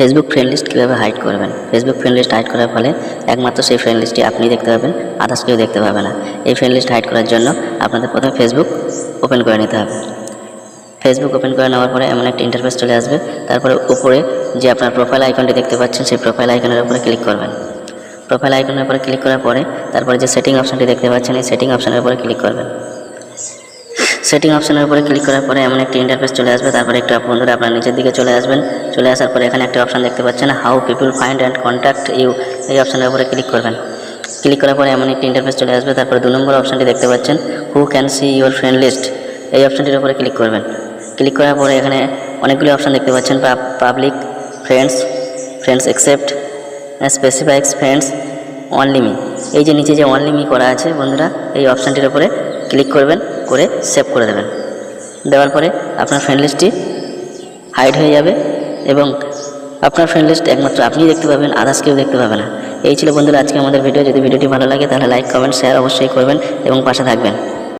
Facebook friend list কীভাবে hide করবেন। Facebook friend list hide করার ফলে একমাত্র সেই ফ্রেন্ড লিস্টটি আপনি দেখতে পাবেন, আদার্স কেউ দেখতে পাবে না। এই ফ্রেন্ড লিস্ট হাইড করার জন্য আপনাদের প্রথমে ফেসবুক ওপেন করে নিতে হবে। ফেসবুক ওপেন করে নেওয়ার পরে এমন একটা ইন্টারফেস চলে আসবে। তারপরে উপরে যে আপনার প্রোফাইল আইকনটি দেখতে পাচ্ছেন, সেই প্রোফাইল আইকনের উপরে ক্লিক করবেন। প্রোফাইল আইকনের উপরে ক্লিক করার পরে তারপরে যে সেটিং অপশনটি দেখতে পাচ্ছেন, এই সেটিং অপশনের উপরে ক্লিক করবেন। সেটিং অপশনের উপরে ক্লিক করার পরে এমন একটা ইন্টারফেস চলে আসবে। তারপরে একটু বন্ধুরা আপনার নিচের দিকে চলে আসবেন। চলে আসার পরে এখানে একটা অপশন দেখতে পাচ্ছেন, how people find and contact you. এই অপশনের উপরে ক্লিক করবেন। ক্লিক করার পরে এমন একটা ইন্টারফেস চলে আসবে। তারপরে 2 নম্বর অপশনটি দেখতে পাচ্ছেন, who can see your friend list. এই অপশনটির উপরে ক্লিক করবেন। ক্লিক করার পরে এখানে অনেকগুলি অপশন দেখতে পাচ্ছেন, public, friends, friends accept, specified friends, only me. এই যে নিচে যে অনলি মি করা আছে বন্ধুরা, এই অপশানটির উপরে ক্লিক করবেন, করে সেভ করে দেবেন। দেওয়ার পরে আপনার ফ্রেন্ড লিস্টটি হাইড হয়ে যাবে এবং আপনার ফ্রেন্ড লিস্ট একমাত্র আপনিই দেখতে পাবেন, আদার্স কেউ দেখতে পাবে না। এই ছিল বন্ধুরা আজকে আমাদের ভিডিও। যদি ভিডিওটি ভালো লাগে তাহলে লাইক, কমেন্ট, শেয়ার অবশ্যই করবেন এবং পাশে থাকবেন।